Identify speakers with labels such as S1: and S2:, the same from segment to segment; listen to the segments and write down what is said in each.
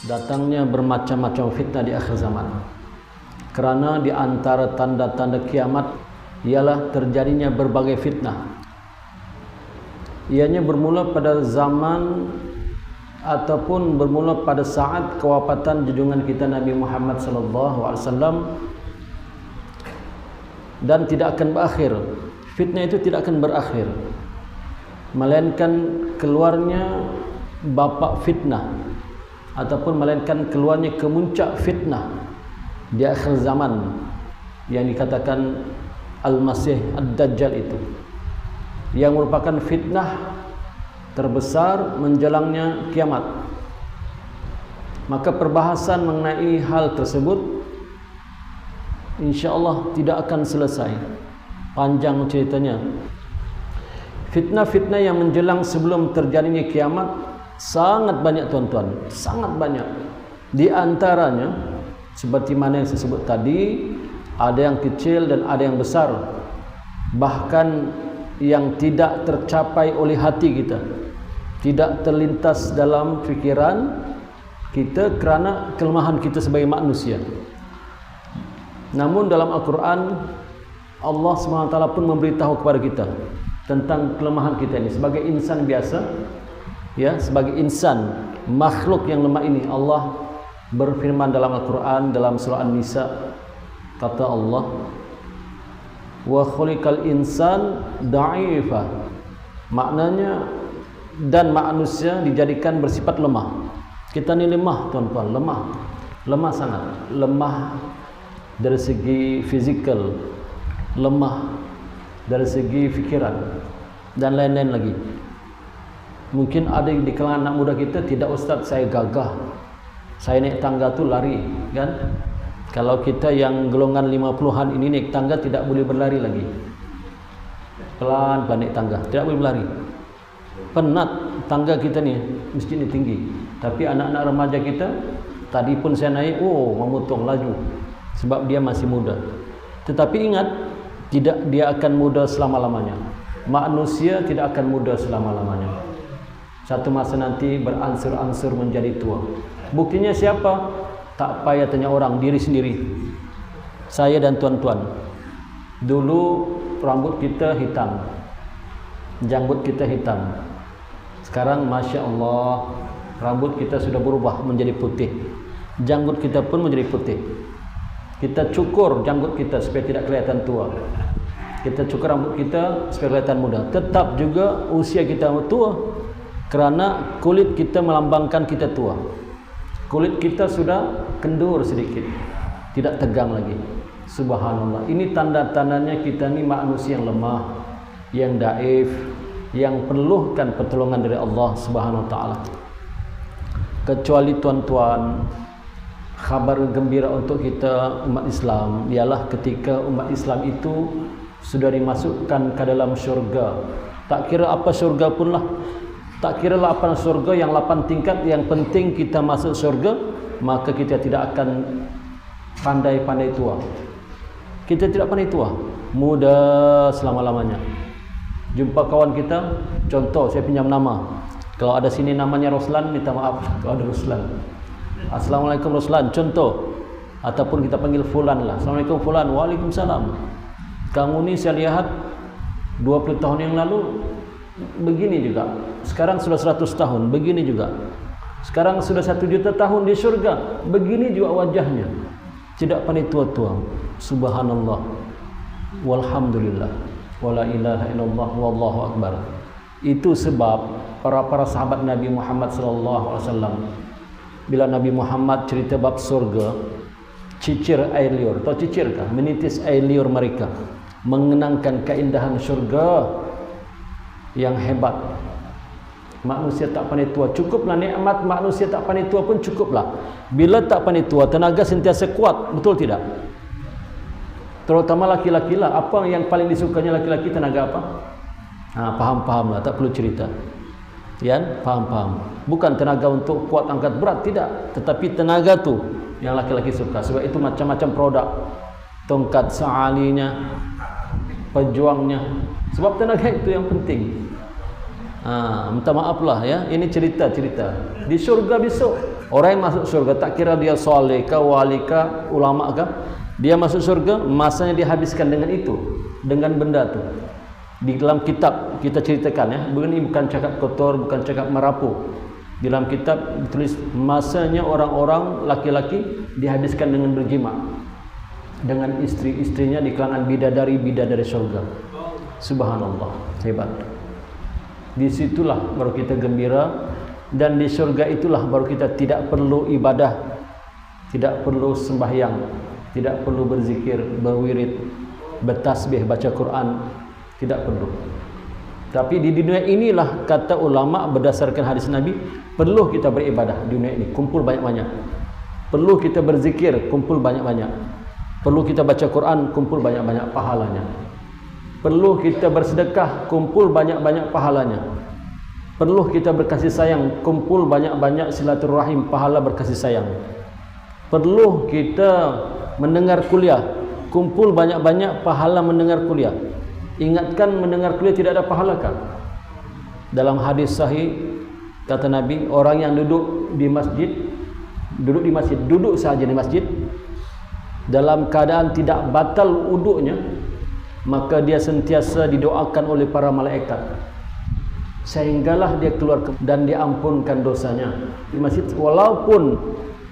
S1: datangnya bermacam-macam fitnah di akhir zaman. Kerana di antara tanda-tanda kiamat ialah terjadinya berbagai fitnah. Ianya bermula pada zaman ataupun bermula pada saat kewafatan junjungan kita Nabi Muhammad SAW, dan tidak akan berakhir. Fitnah itu tidak akan berakhir, melainkan keluarnya bapa fitnah, ataupun melainkan keluarnya kemuncak fitnah di akhir zaman yang dikatakan Al-Masih Ad-Dajjal itu, yang merupakan fitnah terbesar menjelangnya kiamat. Maka perbahasan mengenai hal tersebut insya-Allah tidak akan selesai, panjang ceritanya. Fitnah-fitnah yang menjelang sebelum terjadinya kiamat sangat banyak tuan-tuan, sangat banyak. Di antaranya seperti mana yang saya sebut tadi, ada yang kecil dan ada yang besar, bahkan yang tidak tercapai oleh hati kita, tidak terlintas dalam fikiran kita kerana kelemahan kita sebagai manusia. Namun dalam Al-Quran Allah SWT pun memberitahu kepada kita tentang kelemahan kita ini sebagai insan biasa, ya, sebagai insan makhluk yang lemah ini. Allah berfirman dalam Al-Quran dalam surah An-Nisa, kata Allah, wa khuliqal insan da'ifa, maknanya dan manusia dijadikan bersifat lemah. Kita ni lemah tuan-tuan, lemah sangat, lemah dari segi fizikal, lemah dari segi fikiran dan lain-lain lagi. Mungkin ada di kalangan anak muda kita, tidak ustaz saya gagah, saya naik tangga tu lari, kan? Kalau kita yang golongan 50-an ini naik tangga tidak boleh berlari lagi, pelan-pelan naik tangga, tidak boleh berlari. Penat tangga kita ni, masjid ni tinggi. Tapi anak-anak remaja kita, tadi pun saya naik, memotong laju, sebab dia masih muda. Tetapi ingat, tidak dia akan muda selama-lamanya. Manusia tidak akan muda selama-lamanya. Satu masa nanti beransur-ansur menjadi tua. Buktinya siapa? Tak payah tanya orang, diri sendiri. Saya dan tuan-tuan, dulu rambut kita hitam, janggut kita hitam. Sekarang Masya Allah, rambut kita sudah berubah menjadi putih, janggut kita pun menjadi putih. Kita cukur janggut kita supaya tidak kelihatan tua, kita cukur rambut kita supaya kelihatan muda. Tetap juga usia kita tua, kerana kulit kita melambangkan kita tua. Kulit kita sudah kendur sedikit, tidak tegang lagi. Subhanallah, ini tanda-tandanya kita ni manusia yang lemah, yang daif, yang perlukan pertolongan dari Allah Subhanahu Wa Taala. Kecuali tuan-tuan, kabar gembira untuk kita umat Islam ialah ketika umat Islam itu sudah dimasukkan ke dalam syurga. Tak kira apa syurga pun lah, tak kira 8 syurga yang 8 tingkat, yang penting kita masuk syurga, maka kita tidak akan pandai-pandai tua. Kita tidak pandai tua, muda selama-lamanya. Jumpa kawan kita, contoh saya pinjam nama, kalau ada sini namanya Roslan, minta maaf kalau ada Roslan. Assalamualaikum Roslan, contoh. Ataupun kita panggil Fulan lah, Assalamualaikum Fulan, Waalaikumsalam. Kamu ni saya lihat 20 tahun yang lalu begini juga, sekarang sudah 100 tahun begini juga, sekarang sudah 1 juta tahun di syurga begini juga wajahnya, tidak pandai tua-tua. Subhanallah, walhamdulillah, wala ilaha illallah, wallahu akbar. Itu sebab para sahabat Nabi Muhammad SAW, bila Nabi Muhammad cerita bab surga, cicir air liur, tahu cicirkah? Menitis air liur mereka, mengenangkan keindahan syurga yang hebat. Manusia tak pandai tua, cukuplah nikmat manusia tak pandai tua pun cukuplah. Bila tak pandai tua, tenaga sentiasa kuat, betul tidak? Terutama laki-laki lah. Apa yang paling disukanya laki-laki? Tenaga apa? Faham-faham lah, tak perlu cerita. Ya, faham-faham. Bukan tenaga untuk kuat angkat berat, tidak. Tetapi tenaga tu yang laki-laki suka. Sebab itu macam-macam produk. Tongkat sealinya, pejuangnya. Sebab tenaga itu yang penting. Minta maaf lah ya, ini cerita-cerita. Di syurga besok Orang yang masuk surga tak kira dia soleh kah, wali kah, ulama kah, dia masuk surga, masanya dihabiskan dengan itu, dengan benda tu. Di dalam kitab kita ceritakan ya, ini bukan cakap kotor, bukan cakap merapu. Di dalam kitab ditulis masanya orang-orang laki-laki dihabiskan dengan berjima dengan istri-istrinya di kalangan bidadari-bidadari surga. Subhanallah, hebat. Disitulah baru kita gembira, dan di surga itulah baru kita tidak perlu ibadah, tidak perlu sembahyang, tidak perlu berzikir, berwirid, bertasbih, baca Quran, tidak perlu. Tapi di dunia inilah kata ulama berdasarkan hadis Nabi, perlu kita beribadah di dunia ini, kumpul banyak-banyak. Perlu kita berzikir, kumpul banyak-banyak. Perlu kita baca Quran, kumpul banyak-banyak pahalanya. Perlu kita bersedekah, kumpul banyak-banyak pahalanya. Perlu kita berkasih sayang, kumpul banyak-banyak silaturahim, pahala berkasih sayang. Perlu kita mendengar kuliah, kumpul banyak-banyak pahala mendengar kuliah. Ingatkan mendengar kuliah tidak ada pahala kan? Dalam hadis sahih kata Nabi, orang yang duduk di masjid, duduk saja di masjid dalam keadaan tidak batal wuduknya, maka dia sentiasa didoakan oleh para malaikat sehinggalah dia keluar dan diampunkan dosanya di masjid, walaupun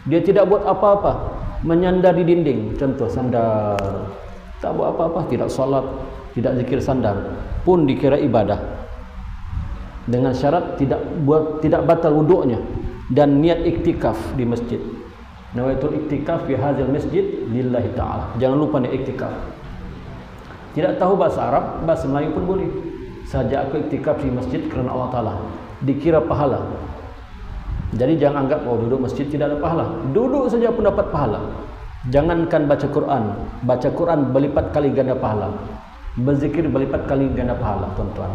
S1: dia tidak buat apa-apa, menyandar di dinding, contoh sandar, tak buat apa-apa, tidak salat, tidak zikir sandar, pun dikira ibadah dengan syarat tidak batal wuduknya dan niat iktikaf di masjid. Nawaitul iktikaf fi hadzal masjid lillahi ta'ala. Jangan lupa niat iktikaf. Tidak tahu bahasa Arab, bahasa Melayu pun boleh. Saja aku iktikaf di masjid kerana Allah Ta'ala, dikira pahala. Jadi jangan anggap duduk masjid tidak ada pahala. Duduk saja pun dapat pahala. Jangankan baca Quran berlipat kali ganda pahala. Berzikir berlipat kali ganda pahala, tuan-tuan.